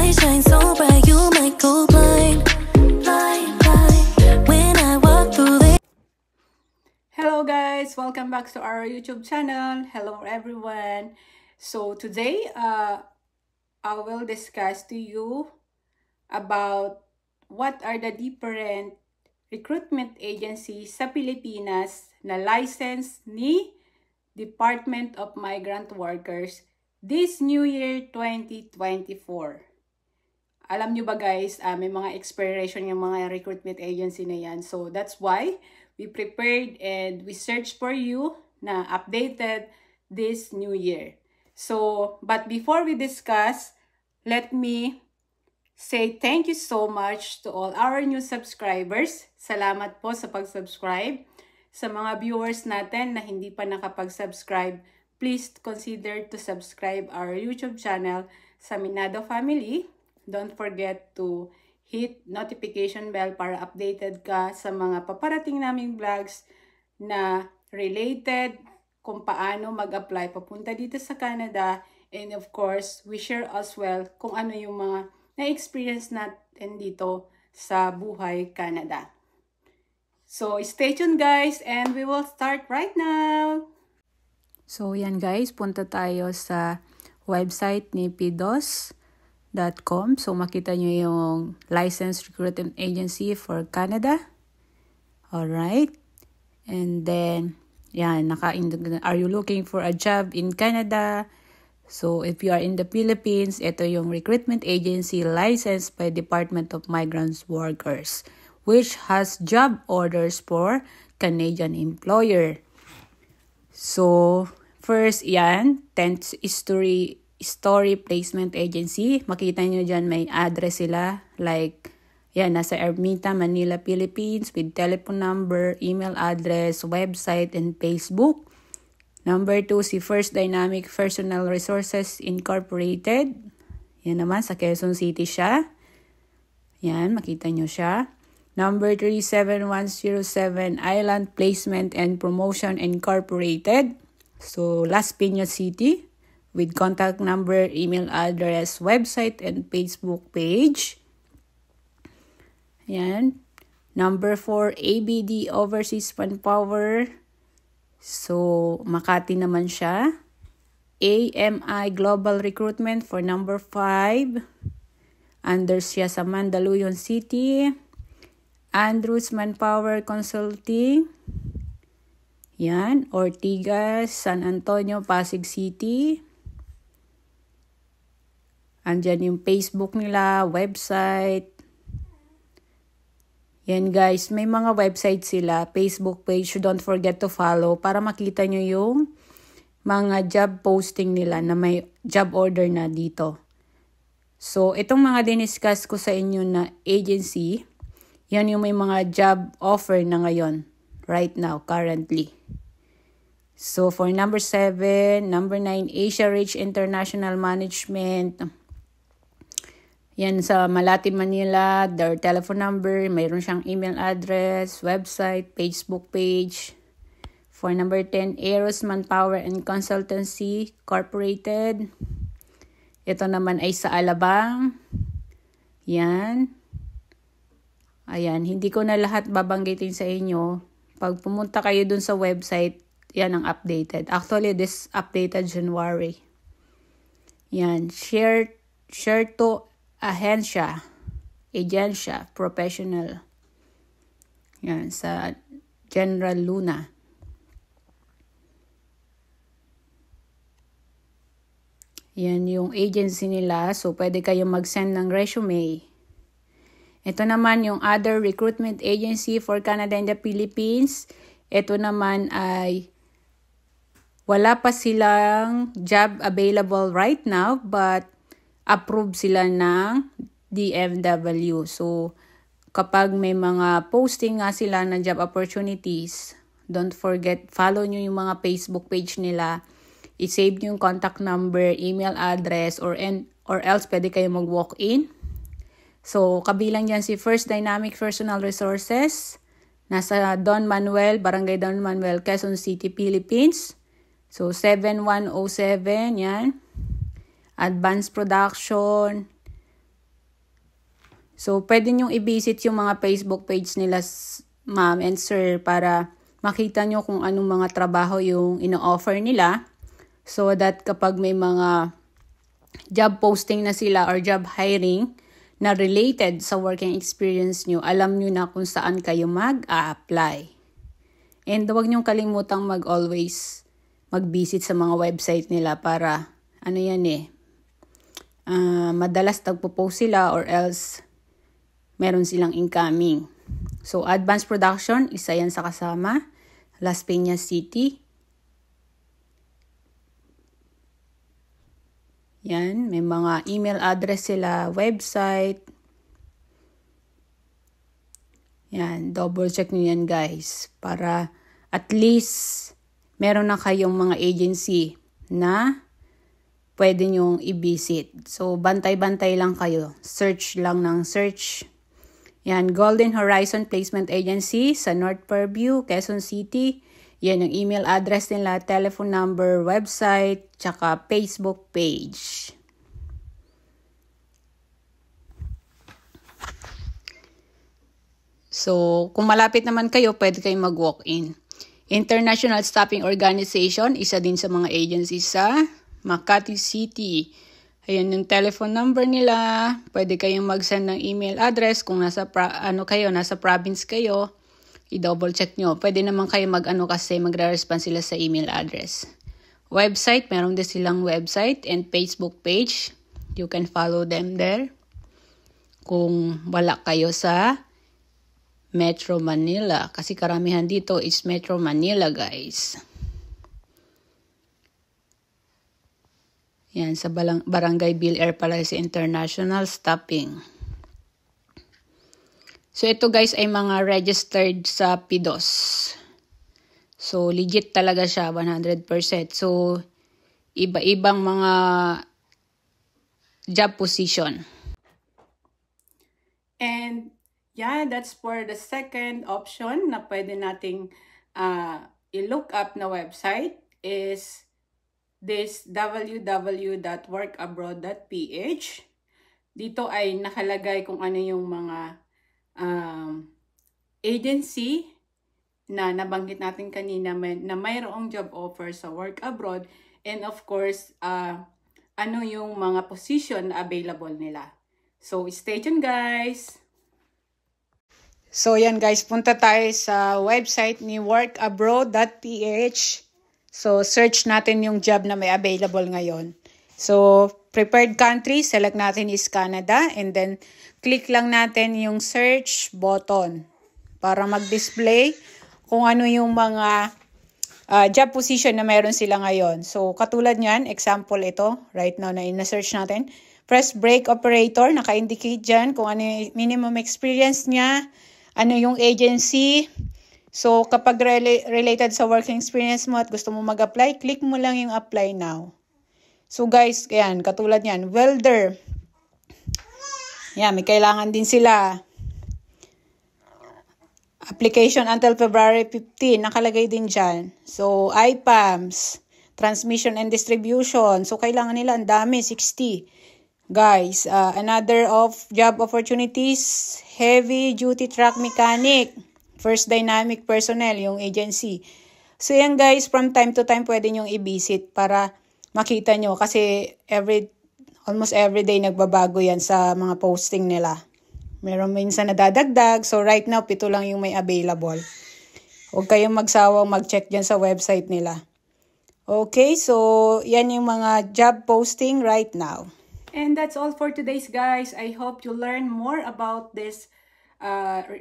light shines so bright, you might go blind, blind, blind. When I walk through the... Hello guys, welcome back to our YouTube channel. Hello everyone. So today, I will discuss to you about what are the different recruitment agencies sa Pilipinas na license ni Department of Migrant Workers this New Year 2024. Alam nyo ba guys, may mga expiration yung mga recruitment agency na yan. So that's why we prepared and we searched for you na updated this New Year. So, but before we discuss, let me say thank you so much to all our new subscribers. Salamat po sa pag-subscribe. Sa mga viewers natin na hindi pa nakapag-subscribe, please consider to subscribe our YouTube channel sa Minado Family. Don't forget to hit notification bell para updated ka sa mga paparating naming vlogs na related kung paano mag-apply papunta dito sa Canada. And of course, we share as well kung ano yung mga na-experience natin dito sa buhay Canada. So, stay tuned guys and we will start right now. So, yan guys, punta tayo sa website ni PDOS.com. So, makita nyo yung Licensed Recruitment Agency for Canada. Alright. And then, yan, are you looking for a job in Canada? So, if you are in the Philippines, ito yung recruitment agency licensed by Department of Migrant Workers, which has job orders for Canadian employer. So, first, yan, 10th Story Placement Agency. Makita nyo dyan, may address sila. Like, yan, nasa Ermita, Manila, Philippines, with telephone number, email address, website, and Facebook. Number 2, si First Dynamic Personal Resources Incorporated. Yan naman, sa Quezon City siya. Yan, makita nyo siya. Number 3, 7107 Island Placement and Promotion Incorporated. So, Las Piñas City. With contact number, email address, website, and Facebook page. Yan. Number 4, ABD Overseas Manpower. So, Makati naman siya. AMI Global Recruitment for number 5. Under siya sa Mandaluyong City. Andrews Manpower Consulting. Yan. Ortigas, San Antonio, Pasig City. Andyan yung Facebook nila, website. Yan guys, may mga website sila, Facebook page, so don't forget to follow para makita nyo yung mga job posting nila na may job order na dito. So, itong mga diniscuss ko sa inyo na agency, yan yung may mga job offer na ngayon, right now, currently. So, for number 7, number 9, Asia Rich International Management. Yan sa Malate, Manila, their telephone number, mayroon siyang email address, website, Facebook page. For number 10, Eros Manpower and Consultancy Corporated. Ito naman ay sa Alabang. Yan. Ayan, hindi ko na lahat babanggitin sa inyo. Pag pumunta kayo dun sa website, yan ang updated. Actually, this updated January. Yan, share to Agencia, Professional. Yan, sa General Luna. Yan yung agency nila. So, pwede kayong mag-send ng resume. Ito naman yung other recruitment agency for Canada and the Philippines. Ito naman ay wala pa silang job available right now, but approve sila ng DFW. So, kapag may mga posting nga sila ng job opportunities, don't forget, follow nyo yung mga Facebook page nila. I-save nyo yung contact number, email address, or else pwede kayo mag-walk-in. So, kabilang dyan si First Dynamic Personal Resources. Nasa Don Manuel, Barangay Don Manuel, Quezon City, Philippines. So, 7107, yan. Advanced Production, So, pwede nyong i-visit yung mga Facebook page nila, ma'am and sir, para makita nyo kung anong mga trabaho yung ino-offer nila. So that kapag may mga job posting na sila or job hiring na related sa working experience nyo, alam nyo na kung saan kayo mag-a-apply. And huwag nyong kalimutang mag-always mag-visit sa mga website nila para, madalas tagpo-post sila or else meron silang incoming. So, Advanced Production, isa yan sa kasama. Las Piñas City. Yan, may mga email address sila, website. Yan, double check nyo yan guys. Para at least meron na kayong mga agency na pwede nyong i-visit. So, bantay-bantay lang kayo. Search lang ng search. Yan, Golden Horizon Placement Agency sa North Fairview, Quezon City. Yan yung email address nila, telephone number, website, tsaka Facebook page. So, kung malapit naman kayo, pwede kayong mag-walk-in. International Staffing Organization, isa din sa mga agencies sa Makati City. Ayan yung telephone number nila. Pwede kayong mag-send ng email address kung nasa province kayo. I-double check nyo. Pwede naman kayo kasi magre-respond sila sa email address. Website, meron din silang website and Facebook page. You can follow them there. Kung wala kayo sa Metro Manila. Kasi karamihan dito is Metro Manila, guys. Yan, sa Barangay Bill Air Palace International Staffing. So, ito guys ay mga registered sa PIDOS. So, legit talaga siya, 100%. So, iba-ibang mga job position. And, yeah, that's for the second option na pwede nating i-look up na website is this www.workabroad.ph. Dito ay nakalagay kung ano yung mga agency na nabanggit natin kanina na mayroong job offer sa work abroad, and of course ano yung mga position na available nila. So stay tuned guys. So yan guys, punta tayo sa website ni workabroad.ph. So search natin yung job na may available ngayon. So preferred country, select natin is Canada, and then click lang natin yung search button para mag-display kung ano yung mga job position na meron sila ngayon. So, katulad nyan, example ito, right now na ina-search natin. Press break operator, naka-indicate dyan kung ano yung minimum experience niya, ano yung agency. So, kapag related sa working experience mo at gusto mo mag-apply, click mo lang yung apply now. So, guys, yan, katulad nyan, welder. Yan, may kailangan din sila. Application until February 15, nakalagay din dyan. So, IPAMS, transmission and distribution. So, kailangan nila, ang dami, 60. Guys, another of job opportunities, heavy duty truck mechanic, First Dynamic Personnel, yung agency. So, yan guys, from time to time, pwede nyong i-visit para makita nyo. Kasi, almost every day nagbabago yan sa mga posting nila. Meron minsan nadadagdag. So right now, 7 lang yung may available. Huwag kayong magsawang mag-check dyan sa website nila. Okay, so yan yung mga job posting right now. And that's all for today's guys. I hope you learn more about this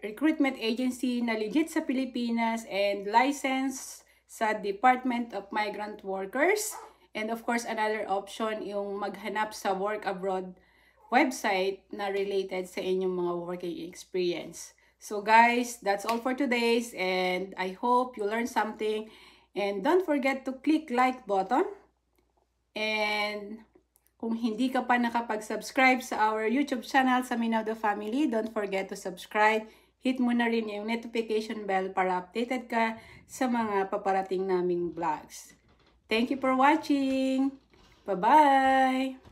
recruitment agency na legit sa Pilipinas and licensed sa Department of Migrant Workers. And of course, another option yung maghanap sa work abroad website na related sa inyong mga working experience. So guys, that's all for today's, and I hope you learned something. And don't forget to click like button. And kung hindi ka pa nakapag-subscribe sa our YouTube channel sa Minaudo Family, don't forget to subscribe. Hit mo na rin yung notification bell para updated ka sa mga paparating naming vlogs. Thank you for watching. Bye-bye!